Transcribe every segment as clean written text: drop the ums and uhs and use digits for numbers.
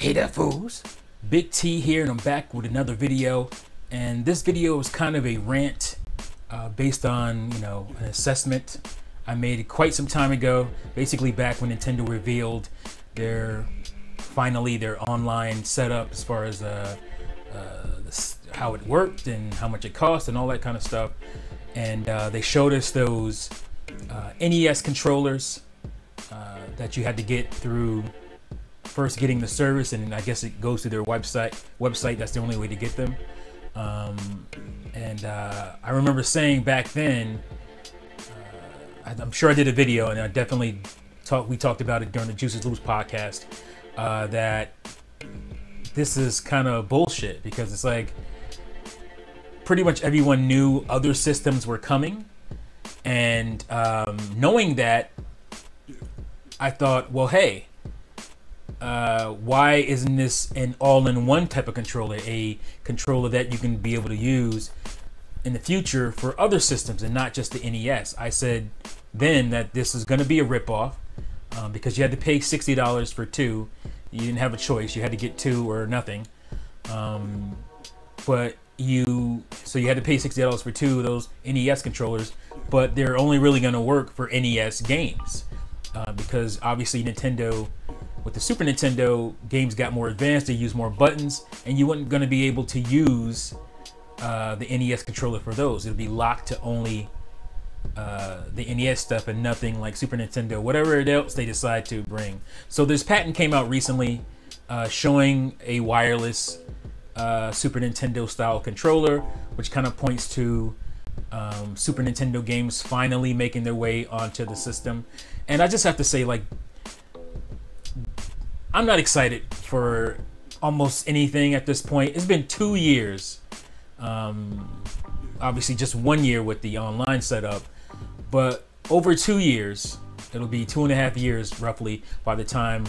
Hey there, fools. Big T here, and I'm back with another video. And this video is kind of a rant based on, an assessment I made quite some time ago. Basically, back when Nintendo revealed finally their online setup as far as how it worked and how much it cost and all that kind of stuff. And they showed us those NES controllers that you had to get through first getting the service, and I guess it goes to their website. That's the only way to get them. I remember saying back then, I'm sure I did a video, and I definitely we talked about it during the Juices Loose podcast, that this is kind of bullshit, because it's like pretty much everyone knew other systems were coming, and knowing that, I thought, well, hey, why isn't this an all-in-one type of controller, a controller that you can be able to use in the future for other systems and not just the NES? I said then that this is going to be a ripoff, because you had to pay $60 for two. You didn't have a choice. You had to get two or nothing. So you had to pay $60 for two of those NES controllers, but they're only really going to work for NES games, because obviously Nintendo, with the Super Nintendo, games got more advanced. They used more buttons, and you weren't going to be able to use the NES controller for those. It'll be locked to only the NES stuff and nothing like Super Nintendo, whatever else they decide to bring. So this patent came out recently, showing a wireless Super Nintendo style controller, which kind of points to Super Nintendo games finally making their way onto the system. And I just have to say, like, I'm not excited for almost anything at this point. It's been 2 years. Obviously just 1 year with the online setup, but over 2 years, it'll be 2.5 years roughly by the time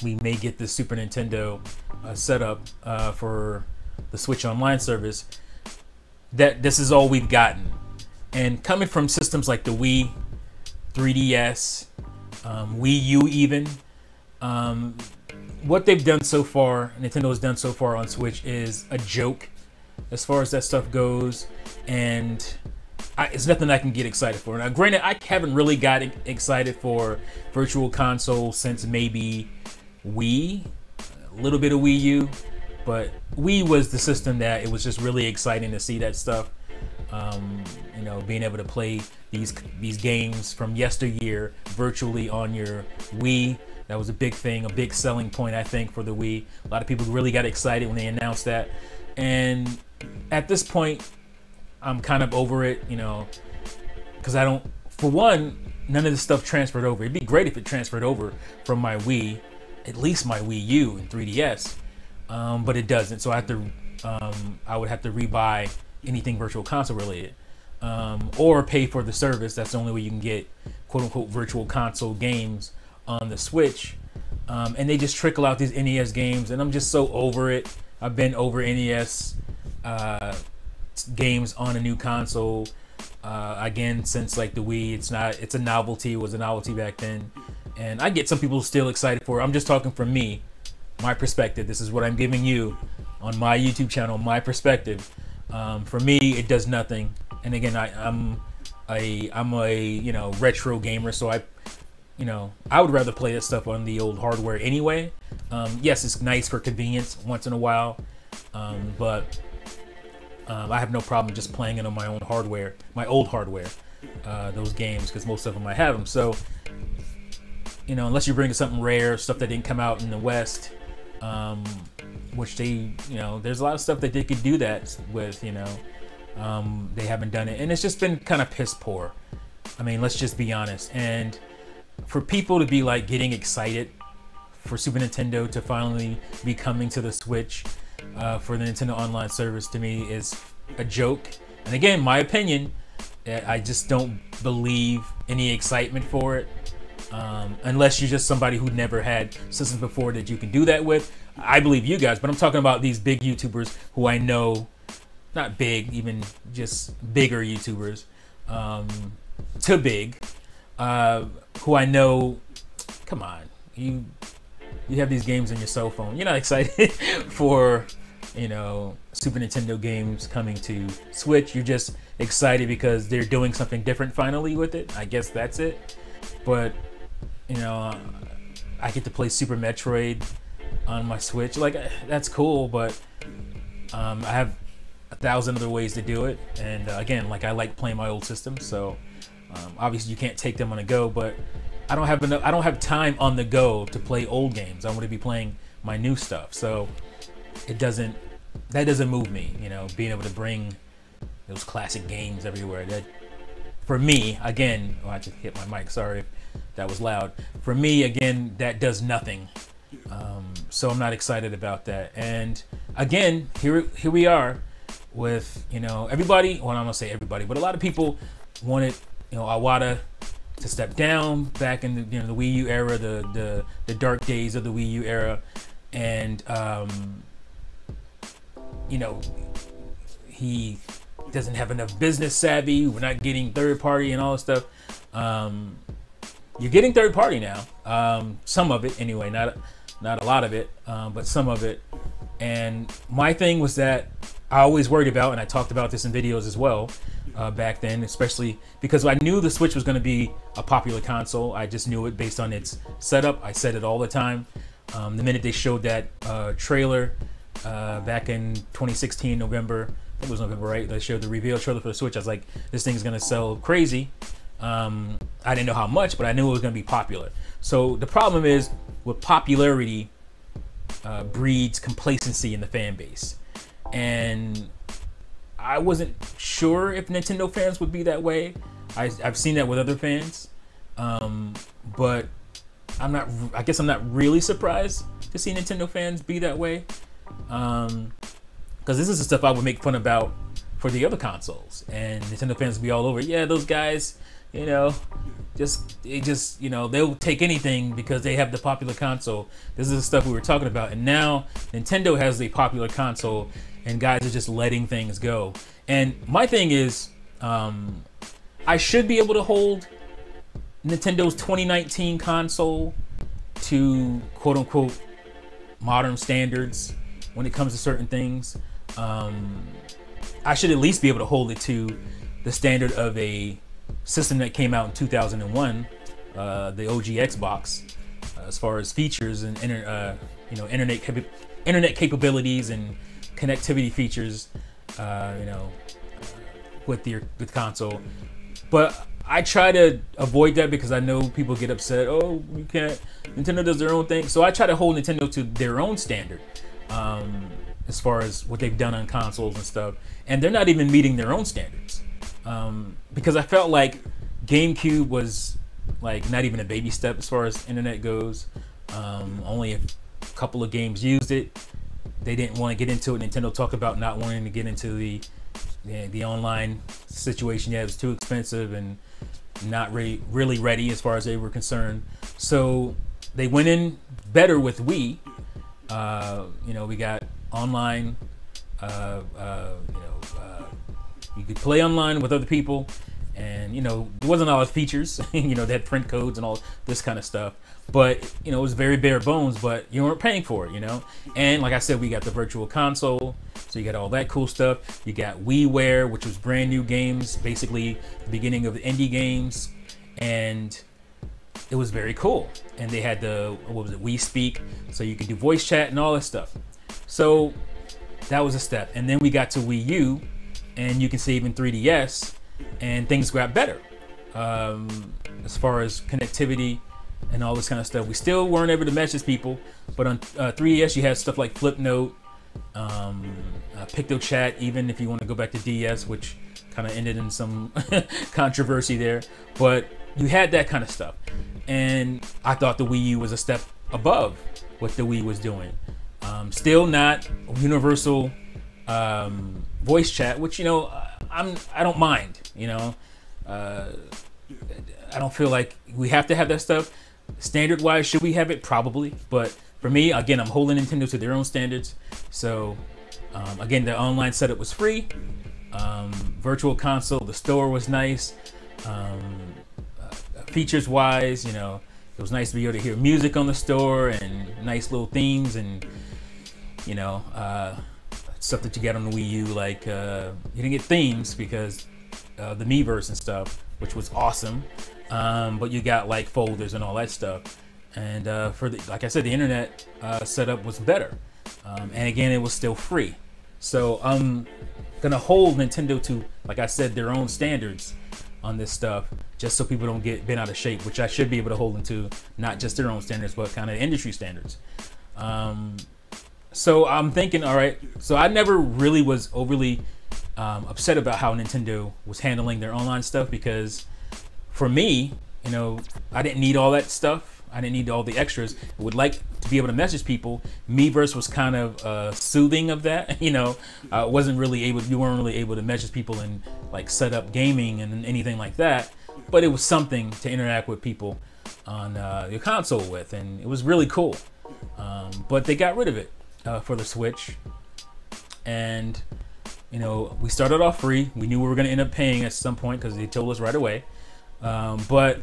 we may get the Super Nintendo setup for the Switch Online service, that this is all we've gotten. And coming from systems like the Wii, 3DS, Wii U even, what they've done so far, Nintendo has done so far on Switch, is a joke as far as that stuff goes, and it's nothing I can get excited for. Now, granted, I haven't really got excited for Virtual Console since maybe Wii, a little bit of Wii U, but Wii was the system that it was just really exciting to see that stuff. Being able to play these games from yesteryear virtually on your Wii. That was a big thing, a big selling point, I think, for the Wii. A lot of people really got excited when they announced that. And at this point, I'm kind of over it, because for one, none of this stuff transferred over. It'd be great if it transferred over from my Wii, at least my Wii U and 3DS, but it doesn't. So I would have to rebuy anything Virtual Console related, or pay for the service. That's the only way you can get quote-unquote Virtual Console games on the Switch, and they just trickle out these NES games, and I'm just so over it. I've been over NES games on a new console again since like the Wii. It's a novelty. It was a novelty back then, and I get some people still excited for it. I'm just talking from me, my perspective. This is what I'm giving you on my YouTube channel, my perspective. For me, it does nothing. And again, I'm a retro gamer, so I would rather play that stuff on the old hardware anyway. Yes, it's nice for convenience once in a while, but I have no problem just playing it on my own hardware, my old hardware, those games, because most of them I have them. So, unless you're bringing something rare, stuff that didn't come out in the West, which there's a lot of stuff that they could do that with, they haven't done it, and it's just been kind of piss poor. I mean, let's just be honest. And for people to be like getting excited for Super Nintendo to finally be coming to the Switch for the Nintendo Online service, to me is a joke. And again, my opinion, I just don't believe any excitement for it, unless you're just somebody who never had systems before that you can do that with. I believe you guys, but I'm talking about these big YouTubers who I know, not big, even just bigger YouTubers, too big, who I know, come on, you have these games on your cell phone. You're not excited for, you know, Super Nintendo games coming to Switch. You're just excited because they're doing something different finally with it. I guess that's it. But, you know, I get to play Super Metroid on my Switch. Like, that's cool, but I have 1,000 other ways to do it. And again, like, I like playing my old system, so obviously you can't take them on the go, but I don't have time on the go to play old games. I want to be playing my new stuff. So that doesn't move me, you know, being able to bring those classic games everywhere. That, for me, again, I just hit my mic, sorry if that was loud. For me, again, that does nothing. So I'm not excited about that. And again, here we are with, you know, everybody, well, I'm gonna say everybody, but a lot of people wanted, you know, Iwata to step down back in the, you know, the Wii U era, the dark days of the Wii U era. And you know, he doesn't have enough business savvy. We're not getting third party and all this stuff. You're getting third party now. Some of it anyway, not a lot of it, but some of it. And my thing was that I always worried about, and I talked about this in videos as well back then, especially because I knew the Switch was going to be a popular console. I just knew it based on its setup. I said it all the time. The minute they showed that trailer back in 2016, November, I think it was November, right? They showed the reveal trailer for the Switch. I was like, this thing's going to sell crazy. I didn't know how much, but I knew it was going to be popular. So the problem is, with popularity breeds complacency in the fan base. And I wasn't sure if Nintendo fans would be that way. I've seen that with other fans. But I guess I'm not really surprised to see Nintendo fans be that way. Because this is the stuff I would make fun about for the other consoles. And Nintendo fans would be all over, yeah, those guys, you know, you know, they'll take anything because they have the popular console. This is the stuff we were talking about. And now Nintendo has the popular console and guys are just letting things go. And my thing is, I should be able to hold Nintendo's 2019 console to quote unquote modern standards when it comes to certain things. I should at least be able to hold it to the standard of a system that came out in 2001, the OG Xbox, as far as features and you know, internet capabilities and connectivity features, you know, with the console. But I try to avoid that because I know people get upset. Oh, you can't. Nintendo does their own thing. So I try to hold Nintendo to their own standard, as far as what they've done on consoles and stuff. And they're not even meeting their own standards. Because I felt like GameCube was like not even a baby step as far as internet goes. Only a couple of games used it. They didn't want to get into it. Nintendo talked about not wanting to get into the online situation. Yeah, it was too expensive and not really ready as far as they were concerned. So they went in better with Wii. You know, we got online. You could play online with other people, and you know, there wasn't a lot of features. You know, they had print codes and all this kind of stuff. But you know, it was very bare bones. But you weren't paying for it, you know. And like I said, we got the Virtual Console, so you got all that cool stuff. You got WiiWare, which was brand new games, basically the beginning of the indie games, and it was very cool. And they had the, what was it, Wii Speak, so you could do voice chat and all that stuff. So that was a step. And then we got to Wii U, and you can see even 3DS, and things got better as far as connectivity and all this kind of stuff. We still weren't able to message people, but on 3DS you had stuff like Flipnote, PictoChat, even if you want to go back to DS, which kind of ended in some controversy there. But you had that kind of stuff. And I thought the Wii U was a step above what the Wii was doing. Still not universal voice chat, which, you know, I don't mind, you know. I don't feel like we have to have that stuff. Standard wise, should we have it? Probably. But for me, again, I'm holding Nintendo to their own standards. So again, the online setup was free. Virtual Console, the store was nice. Features wise, you know, It was nice to be able to hear music on the store and nice little themes and, you know, stuff that you get on the Wii U. Like, you didn't get themes because the Miiverse and stuff, which was awesome. But you got like folders and all that stuff. And for the, like I said, the internet setup was better. And again, it was still free. So I'm gonna hold Nintendo to, like I said, their own standards on this stuff, just so people don't get bent out of shape, which I should be able to hold them to, not just their own standards, but kind of industry standards. So I'm thinking, all right, so I never really was overly upset about how Nintendo was handling their online stuff, because for me, you know, I didn't need all that stuff. I didn't need all the extras. I would like to be able to message people. Miiverse was kind of soothing of that. You know, you weren't really able to message people and like set up gaming and anything like that. But it was something to interact with people on your console with, and it was really cool. But they got rid of it for the Switch, and you know, we started off free. We knew we were going to end up paying at some point because they told us right away. But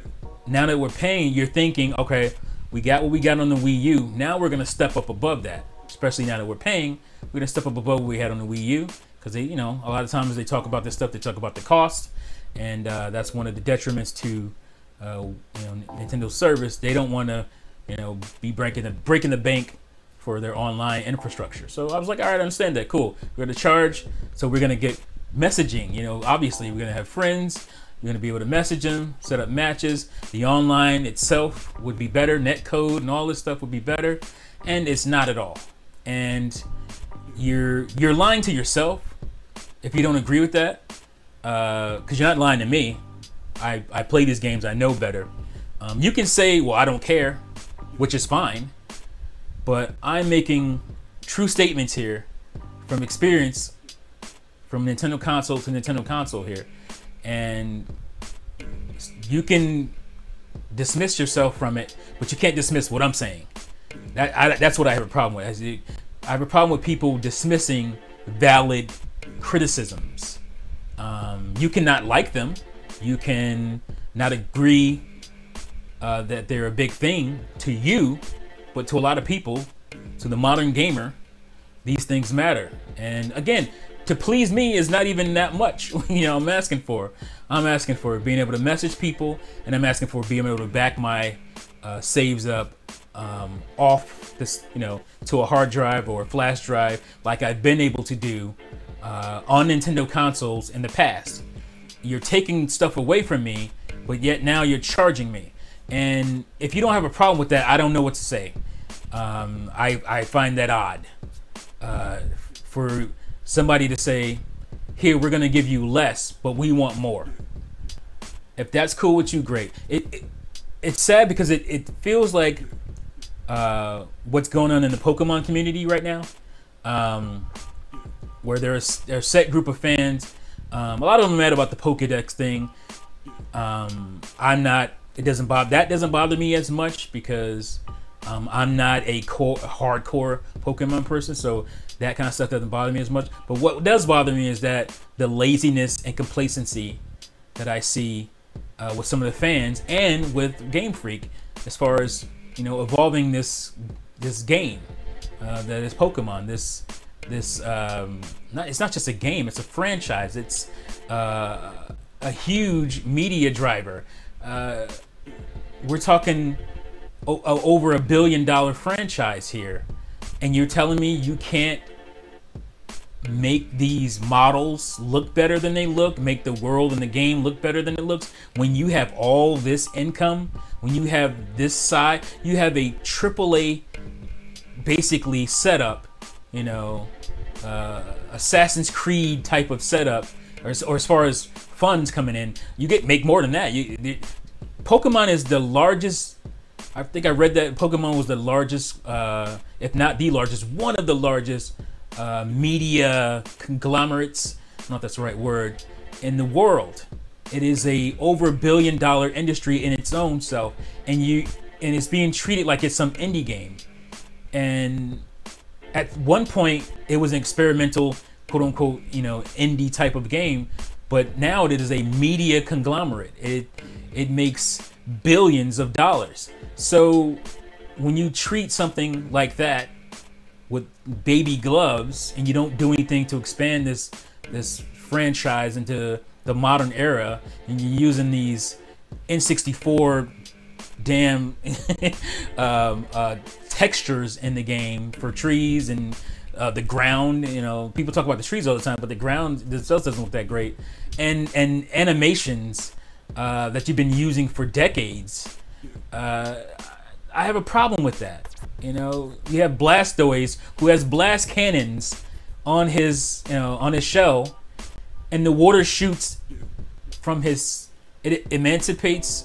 now that we're paying, you're thinking, okay, we got what we got on the Wii U. Now we're gonna step up above that. Especially now that we're paying, we're gonna step up above what we had on the Wii U, because they, you know, a lot of times they talk about this stuff. They talk about the cost, and that's one of the detriments to, you know, Nintendo's service. They don't want to, you know, be breaking the bank for their online infrastructure. So I was like, all right, I understand that. Cool. We're gonna charge, so we're gonna get messaging. You know, obviously we're gonna have friends. You're going to be able to message them, set up matches. The online itself would be better. Netcode and all this stuff would be better. And it's not at all. And you're lying to yourself if you don't agree with that. Because you're not lying to me. I play these games. I know better. You can say, well, I don't care, which is fine. But I'm making true statements here from experience, from Nintendo console to Nintendo console here. And you can dismiss yourself from it, but you can't dismiss what I'm saying. That's what I have a problem with. I have a problem with people dismissing valid criticisms. You cannot like them. You can not agree that they're a big thing to you, but to a lot of people, to the modern gamer, these things matter. And again, to please me is not even that much. You know, I'm asking for being able to message people, and I'm asking for being able to back my saves up off this, you know, to a hard drive or a flash drive, like I've been able to do on Nintendo consoles in the past. You're taking stuff away from me, but yet now you're charging me. And if you don't have a problem with that, I don't know what to say. I find that odd. For somebody to say, here, we're gonna give you less, but we want more. If that's cool with you, great. It's sad because it feels like what's going on in the Pokemon community right now, where there's a set group of fans. A lot of them are mad about the Pokedex thing. That doesn't bother me as much because I'm not a hardcore Pokemon person, so that kind of stuff doesn't bother me as much. But what does bother me is that the laziness and complacency that I see with some of the fans and with Game Freak, as far as, you know, evolving this game that is Pokemon. It's not just a game; it's a franchise. It's a huge media driver. We're talking over $1 billion franchise here, and you're telling me you can't make these models look better than they look, make the world and the game look better than it looks, when you have all this income, when you have this side, you have a AAA basically setup, you know, Assassin's Creed type of setup, or as far as funds coming in, you make more than that. Pokemon is the largest. I think I read that Pokemon was the largest, if not the largest, one of the largest media conglomerates, I don't know if that's the right word, in the world. It is a over $1 billion industry in its own self, and it's being treated like it's some indie game. And at one point, it was an experimental, quote unquote, you know, indie type of game, but now it is a media conglomerate. It makes billions of dollars. So when you treat something like that with baby gloves and you don't do anything to expand this franchise into the modern era, and you're using these N64 damn textures in the game for trees and the ground, you know, people talk about the trees all the time, but the ground themselves doesn't look that great, and animations that you've been using for decades. I have a problem with that. You know, you have Blastoise, who has blast cannons on his, you know, on his shell, and the water shoots from his, it emaciates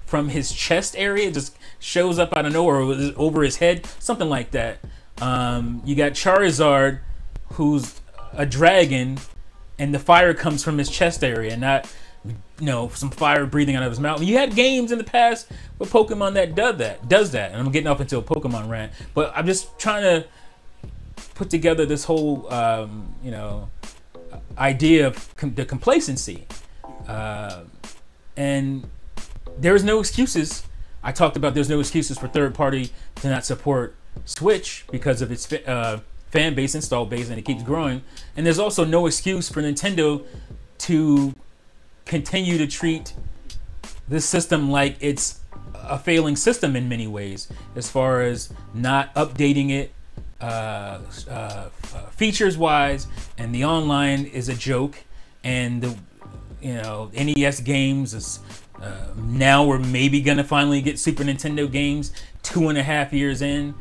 from his chest area. It just shows up out of nowhere over his head, something like that. You got Charizard, who's a dragon, and the fire comes from his chest area, not, you know, some fire breathing out of his mouth. You had games in the past with Pokemon that does that, and I'm getting off into a Pokemon rant, but I'm just trying to put together this whole, you know, idea of the complacency, and there's no excuses. I talked about there's no excuses for third party to not support Switch because of its fan base, install base, and it keeps growing. And there's also no excuse for Nintendo to continue to treat this system like it's a failing system in many ways, as far as not updating it features wise, and the online is a joke, and the, you know, NES games is now we're maybe gonna finally get Super Nintendo games 2.5 years in,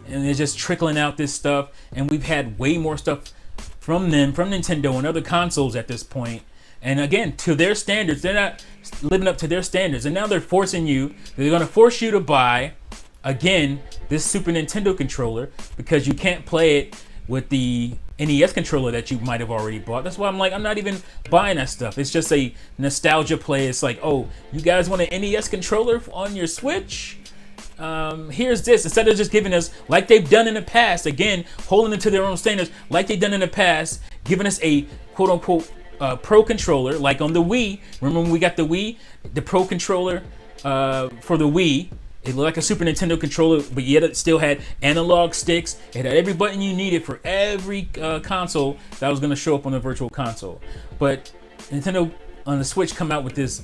and they're just trickling out this stuff, and we've had way more stuff from them, from Nintendo and other consoles at this point. And again, to their standards, they're not living up to their standards, and now they're forcing you, they're gonna force you to buy again this Super Nintendo controller because you can't play it with the NES controller that you might have already bought. That's why I'm like, I'm not even buying that stuff. It's just a nostalgia play. It's like, oh, you guys want an NES controller on your Switch? Here's this. Instead of just giving us, like they've done in the past, again, holding it to their own standards, like they've done in the past, giving us a quote-unquote Pro controller, like on the Wii. Remember when we got the Wii? The Pro controller for the Wii. It looked like a Super Nintendo controller, but yet it still had analog sticks. It had every button you needed for every console that was going to show up on the Virtual Console. But Nintendo on the Switch come out with this,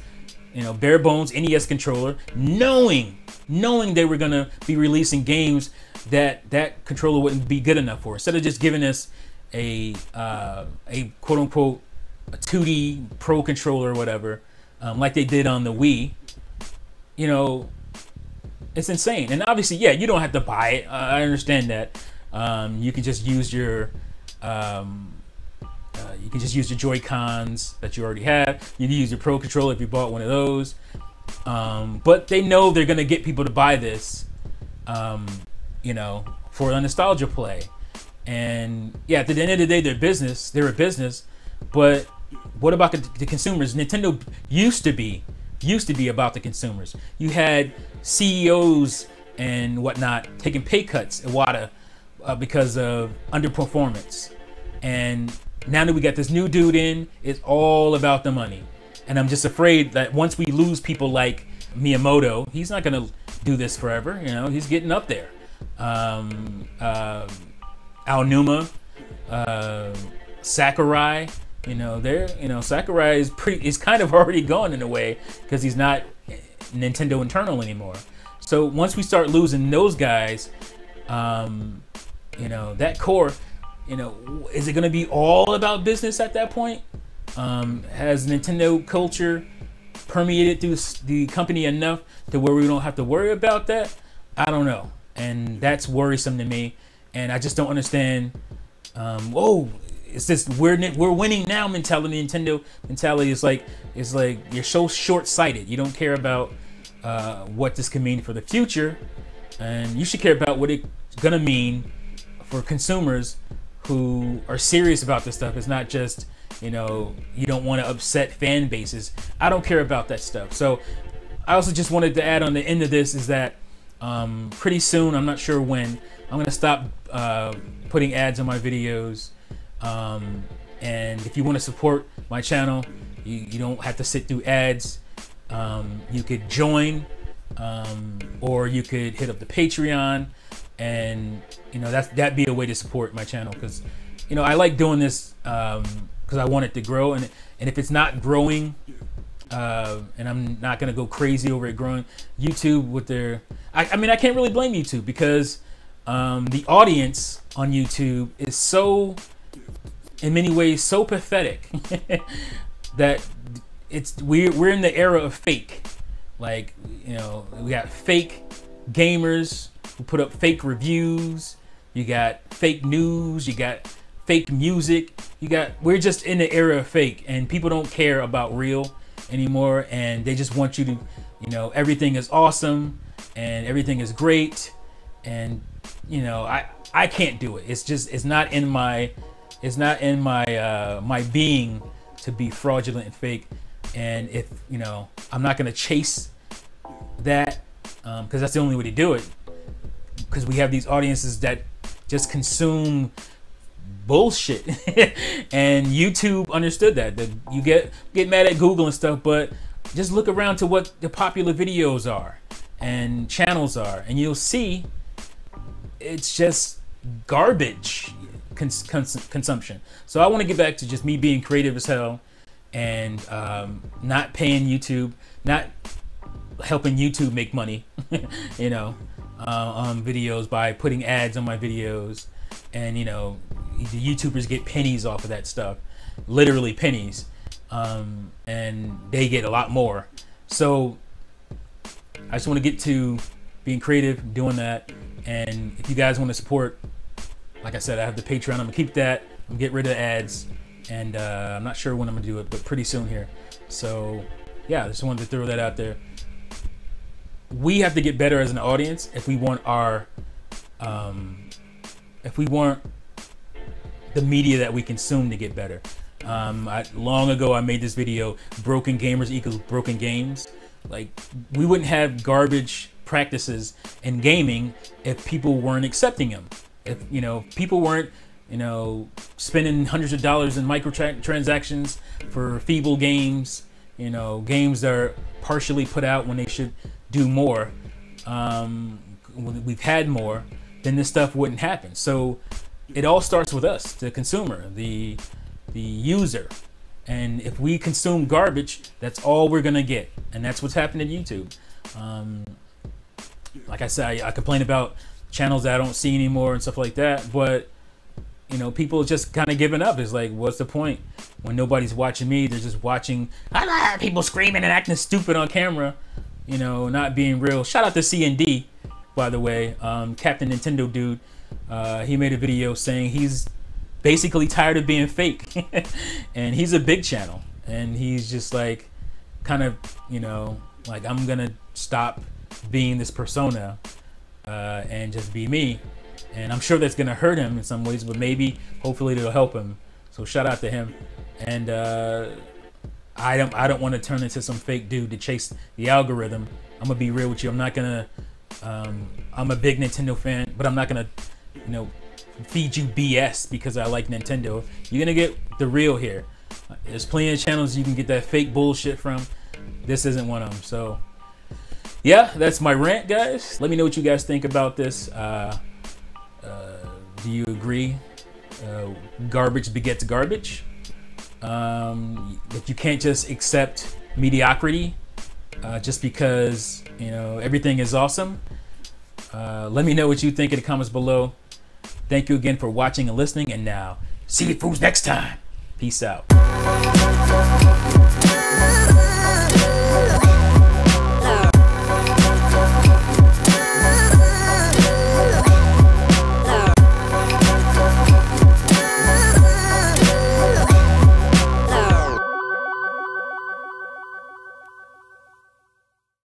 you know, bare bones NES controller, knowing they were going to be releasing games that controller wouldn't be good enough for. Instead of just giving us a quote unquote a 2D Pro controller or whatever, like they did on the Wii, you know. It's insane. And obviously, yeah, you don't have to buy it. I understand that. You can just use your Joy-Cons that you already have. You can use your Pro controller if you bought one of those. But they know they're gonna get people to buy this, you know, for a nostalgia play. And yeah, at the end of the day, they're a business. But what about the consumers? Nintendo used to be about the consumers. You had CEOs and whatnot taking pay cuts, Iwata, because of underperformance. And now that we got this new dude in, it's all about the money. And I'm just afraid that once we lose people like Miyamoto, he's not gonna do this forever. You know, he's getting up there. Aonuma, Sakurai. You know, Sakurai is kind of already gone in a way because he's not Nintendo internal anymore. So once we start losing those guys, you know, that core, you know, is it going to be all about business at that point? Has Nintendo culture permeated through the company enough to where we don't have to worry about that? I don't know, and that's worrisome to me. And I just don't understand. It's this we're winning now mentality. Nintendo mentality is like you're so short-sighted. You don't care about what this can mean for the future, and you should care about what it's gonna mean for consumers who are serious about this stuff. It's not just, you know, you don't want to upset fan bases. I don't care about that stuff. So I also just wanted to add on the end of this is that pretty soon, I'm not sure when, I'm gonna stop putting ads on my videos. And if you want to support my channel, you don't have to sit through ads. You could join, or you could hit up the Patreon, and that'd be a way to support my channel, because I like doing this because I want it to grow, and if it's not growing, and I'm not gonna go crazy over it growing, YouTube with their I mean, I can't really blame YouTube, because the audience on YouTube is so, in many ways, so pathetic that we're in the era of fake. Like, we got fake gamers who put up fake reviews. You got fake news. You got fake music. We're just in the era of fake, and people don't care about real anymore, and they just want you to, everything is awesome and everything is great, and I can't do it. It's not in my my being to be fraudulent and fake. And if I'm not gonna chase that, because that's the only way to do it, because we have these audiences that just consume bullshit. And YouTube understood that you get mad at Google and stuff, but just look around to what the popular videos are and channels are, and you'll see it's just garbage consumption. So I want to get back to just me being creative as hell, and not paying YouTube, not helping YouTube make money, on videos by putting ads on my videos, and the YouTubers get pennies off of that stuff, literally pennies, and they get a lot more. So I just want to get to being creative, doing that, and if you guys want to support, like I said, I have the Patreon. I'm gonna keep that. I'm gonna get rid of the ads. And I'm not sure when I'm gonna do it, but pretty soon here. So yeah, I just wanted to throw that out there. We have to get better as an audience if we want the media that we consume to get better. Long ago I made this video, broken gamers equals broken games. Like, we wouldn't have garbage practices in gaming if people weren't accepting them. If people weren't spending hundreds of dollars in microtransactions for feeble games, games that are partially put out when they should do more. When we've had more, then this stuff wouldn't happen. So it all starts with us, the consumer, the user. And if we consume garbage, that's all we're gonna get. And that's what's happened at YouTube. Like I said, I complain about channels that I don't see anymore and stuff like that, but people just kind of giving up. It's like, what's the point when nobody's watching me? They're just watching people screaming and acting stupid on camera, not being real. Shout out to CND, by the way, Captain Nintendo dude. He made a video saying he's basically tired of being fake. And he's a big channel, and he's just like, kind of, like, I'm gonna stop being this persona and just be me. And I'm sure that's gonna hurt him in some ways, but maybe, hopefully, it'll help him. So shout out to him. And I don't want to turn into some fake dude to chase the algorithm. I'm gonna be real with you. I'm not gonna. I'm a big Nintendo fan, but I'm not gonna, feed you BS because I like Nintendo. You're gonna get the real here. There's plenty of channels you can get that fake bullshit from. This isn't one of them. So yeah, that's my rant, guys. Let me know what you guys think about this. Do you agree? Garbage begets garbage. That you can't just accept mediocrity just because everything is awesome. Let me know what you think in the comments below. Thank you again for watching and listening, and now see you fools next time. Peace out.